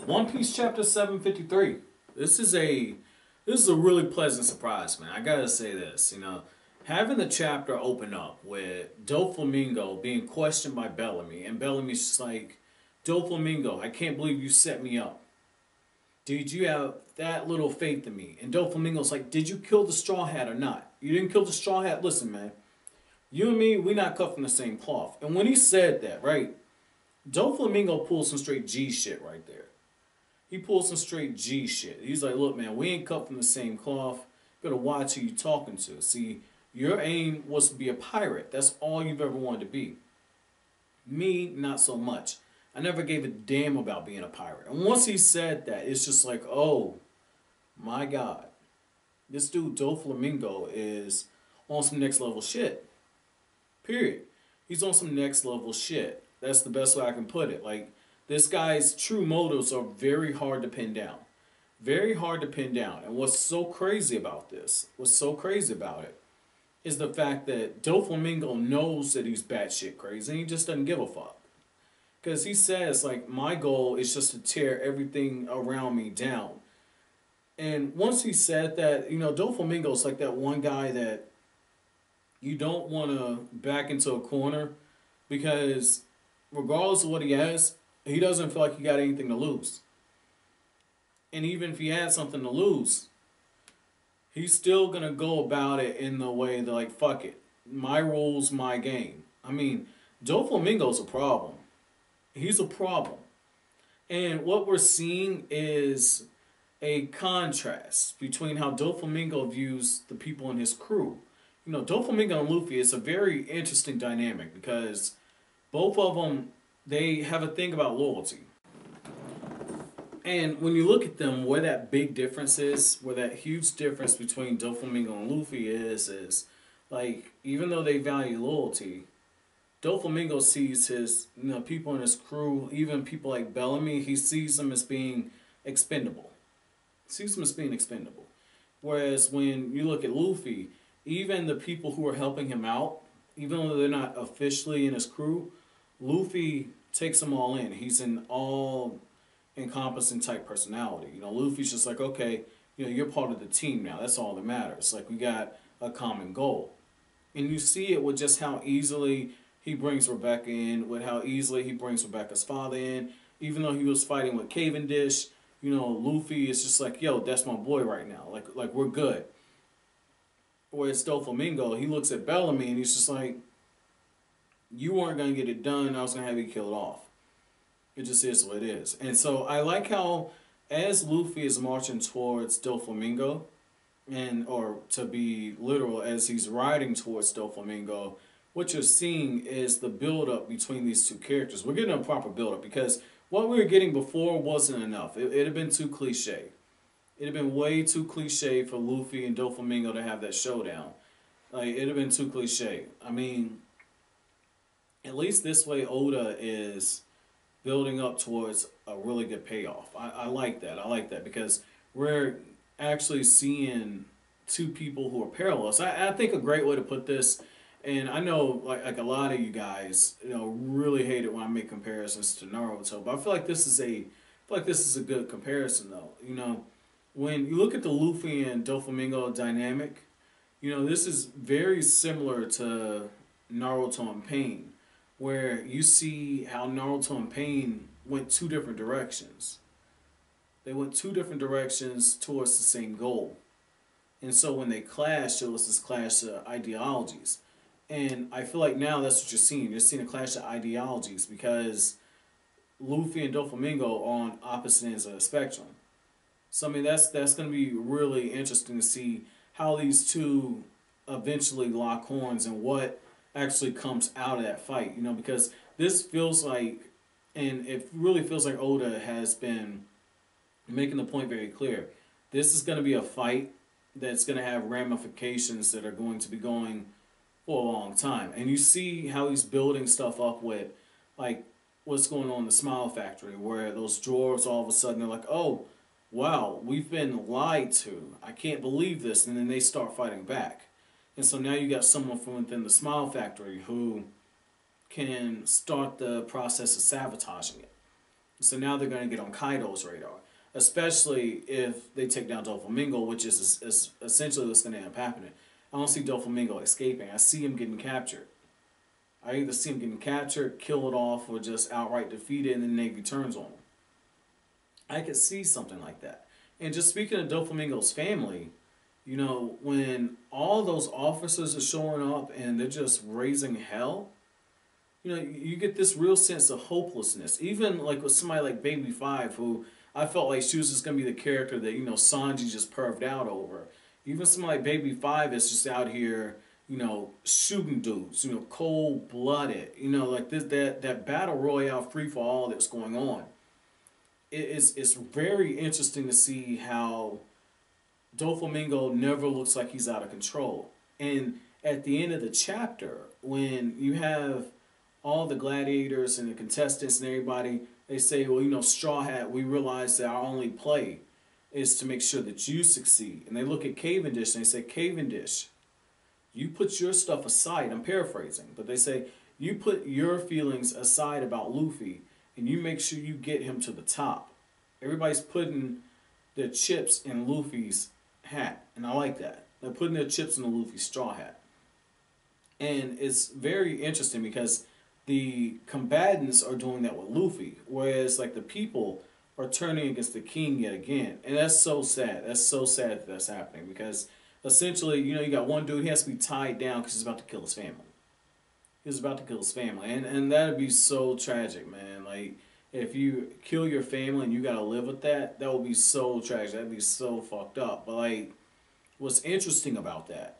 One Piece chapter 753. This is a really pleasant surprise, man. I gotta say this, having the chapter open up with Doflamingo being questioned by Bellamy, and Bellamy's just like, Doflamingo, I can't believe you set me up. Did you have that little faith in me? And Doflamingo's like, did you kill the Straw Hat or not? You didn't kill the Straw Hat? Listen, man. You and me, we not cut from the same cloth. And when he said that, right, Doflamingo pulled some straight G shit right there. He pulled some straight G shit. He's like, look, man, we ain't cut from the same cloth. You gotta watch who you talking to. See, your aim was to be a pirate. That's all you've ever wanted to be. Me, not so much. I never gave a damn about being a pirate. And once he said that, it's just like, oh, my God. This dude, Doflamingo, is on some next level shit. Period. He's on some next level shit. That's the best way I can put it. Like, this guy's true motives are very hard to pin down. Very hard to pin down. And what's so crazy about this, is the fact that Doflamingo knows that he's batshit crazy and he just doesn't give a fuck. Because he says, like, my goal is just to tear everything around me down. And once he said that, Doflamingo's like that one guy that you don't want to back into a corner because regardless of what he has, he doesn't feel like he got anything to lose. And even if he had something to lose, he's still going to go about it in the way that, like, fuck it. My rules, my game. I mean, Doflamingo's a problem. He's a problem. And what we're seeing is a contrast between how Doflamingo views the people in his crew. Doflamingo and Luffy is a very interesting dynamic because both of them, they have a thing about loyalty. And when you look at them, where that big difference is, where that huge difference between Doflamingo and Luffy is like, even though they value loyalty, Doflamingo sees his, people in his crew, even people like Bellamy, he sees them as being expendable. Whereas when you look at Luffy, even the people who are helping him out, even though they're not officially in his crew, Luffy takes them all in. He's an all-encompassing type personality. Luffy's just like, okay, you're part of the team now. That's all that matters. Like, we got a common goal. And you see it with just how easily he brings Rebecca in, with how easily he brings Rebecca's father in. Even though he was fighting with Cavendish, Luffy is just like, yo, that's my boy right now. Like we're good. Whereas Doflamingo, he looks at Bellamy and he's just like, you weren't going to get it done, I was going to have you killed off. It just is what it is. And so I like how, as Luffy is marching towards Doflamingo, or to be literal, as he's riding towards Doflamingo, what you're seeing is the build-up between these two characters. We're getting a proper build-up because what we were getting before wasn't enough. It had been too cliche. It had been way too cliche for Luffy and Doflamingo to have that showdown. Like, it had been too cliche. I mean, at least this way Oda is building up towards a really good payoff. I like that. I like that because we're actually seeing two people who are parallels. I think a great way to put this, and I know like a lot of you guys, really hate it when I make comparisons to Naruto, but I feel like this is a good comparison though. When you look at the Luffy and Doflamingo dynamic, this is very similar to Naruto and Pain, where you see how Naruto and Pain went two different directions. They went two different directions towards the same goal. And so when they clashed, it was this clash of ideologies. And I feel like now that's what you're seeing. You're seeing a clash of ideologies because Luffy and Doflamingo are on opposite ends of the spectrum. So, I mean, that's going to be really interesting to see how these two eventually lock horns and what actually comes out of that fight. Because this feels like, and it really feels like Oda has been making the point very clear. This is going to be a fight that's going to have ramifications that are going to be going for a long time. And you see how he's building stuff up with, like, what's going on in the Smile Factory, where those dwarves all of a sudden are like, oh, wow, we've been lied to. I can't believe this. And then they start fighting back. And so now you got someone from within the Smile Factory who can start the process of sabotaging it. So now they're going to get on Kaido's radar, especially if they take down Doflamingo, which is essentially what's going to end up happening. I don't see Doflamingo escaping. I see him getting captured. I either see him getting captured, kill it off, or just outright defeat it, and then Navy turns on him. I could see something like that. And just speaking of Doflamingo's family, you know, when all those officers are showing up and they're just raising hell, you know, you get this real sense of hopelessness. Even like with somebody like Baby Five, who I felt like she was just gonna be the character that, you know, Sanji just perved out over. Even somebody like Baby Five is just out here, you know, shooting dudes, you know, cold blooded. You know, like this that battle royale free for all that's going on. It's very interesting to see how Doflamingo never looks like he's out of control. And at the end of the chapter, when you have all the gladiators and the contestants and everybody, they say, well, you know, Straw Hat, we realize that our only play is to make sure that you succeed. And they look at Cavendish and they say, Cavendish, you put your stuff aside. I'm paraphrasing, but they say, you put your feelings aside about Luffy and you make sure you get him to the top. Everybody's putting their chips in Luffy's hat, and I like that. They're putting their chips in the Luffy straw hat. And it's very interesting because the combatants are doing that with Luffy, whereas like the people are turning against the king yet again. And that's so sad. That's so sad that that's happening because essentially, you know, you got one dude, he has to be tied down because he's about to kill his family. He's about to kill his family. And that'd be so tragic, man. Like, if you kill your family and you gotta live with that, that would be so tragic. That'd be so fucked up. But like, what's interesting about that,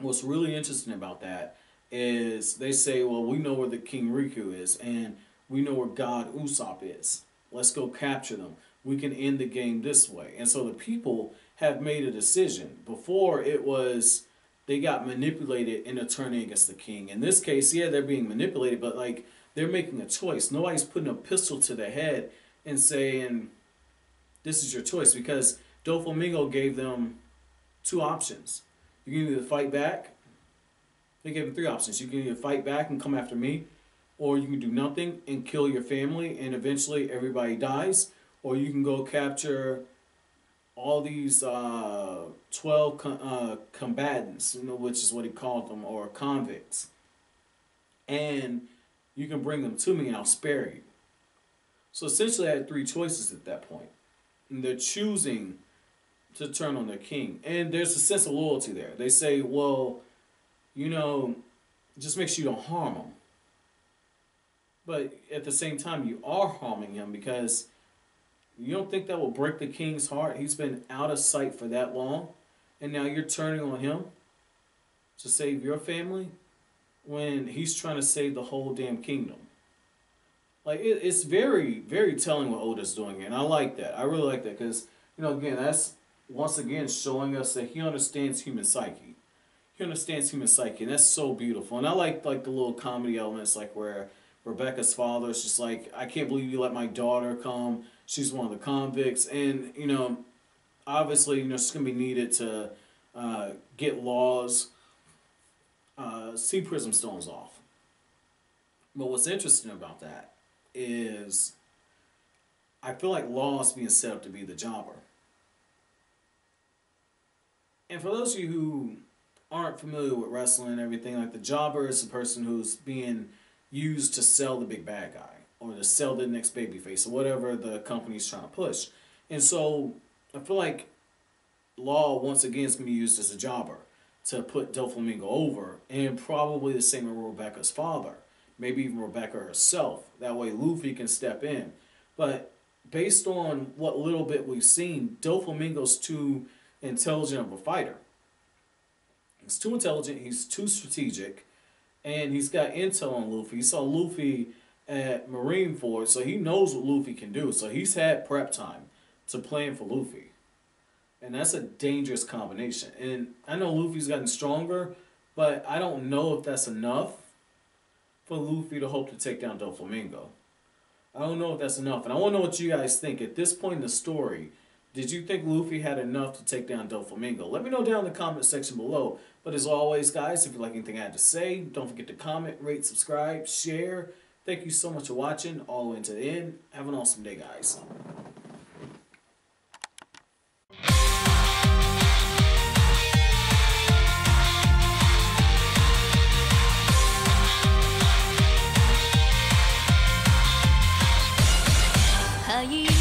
what's really interesting about that is they say, well, we know where the King Riku is and we know where God Usopp is. Let's go capture them. We can end the game this way. And so the people have made a decision. Before it was they got manipulated into turning against the king. In this case, yeah, they're being manipulated, but like they're making a choice. Nobody's putting a pistol to their head and saying, this is your choice, because Doflamingo gave them two options. You can either fight back. They gave them three options. You can either fight back and come after me, or you can do nothing and kill your family and eventually everybody dies, or you can go capture all these 12 combatants, you know, which is what he called them, or convicts. And you can bring them to me and I'll spare you. So essentially I had three choices at that point. And they're choosing to turn on their king. And there's a sense of loyalty there. They say, well, you know, just make sure you don't harm him. But at the same time, you are harming him because you don't think that will break the king's heart? He's been out of sight for that long, and now you're turning on him to save your family when he's trying to save the whole damn kingdom. Like, it's very, very telling what Oda's doing here, and I like that. I really like that because, you know, again, that's once again showing us that he understands human psyche. He understands human psyche, and that's so beautiful. And I like the little comedy elements, like where Rebecca's father is just like, I can't believe you let my daughter come. She's one of the convicts. And, you know, obviously, you know, it's going to be needed to get laws, see Prism Stones off. But what's interesting about that is I feel like Law is being set up to be the jobber. And for those of you who aren't familiar with wrestling and everything, like the jobber is the person who's being used to sell the big bad guy or to sell the next babyface or whatever the company's trying to push. And so I feel like Law once again is going to be used as a jobber to put Doflamingo over, and probably the same with Rebecca's father, maybe even Rebecca herself. That way Luffy can step in. But based on what little bit we've seen, Doflamingo's too intelligent of a fighter. He's too intelligent, he's too strategic, and he's got intel on Luffy. He saw Luffy at Marineford, so he knows what Luffy can do. So he's had prep time to plan for Luffy. And that's a dangerous combination. And I know Luffy's gotten stronger, but I don't know if that's enough for Luffy to hope to take down Doflamingo. I don't know if that's enough. And I want to know what you guys think. At this point in the story, did you think Luffy had enough to take down Doflamingo? Let me know down in the comment section below. But as always, guys, if you like anything I had to say, don't forget to comment, rate, subscribe, share, Thank you so much for watching all the way to the end. Have an awesome day, guys.灰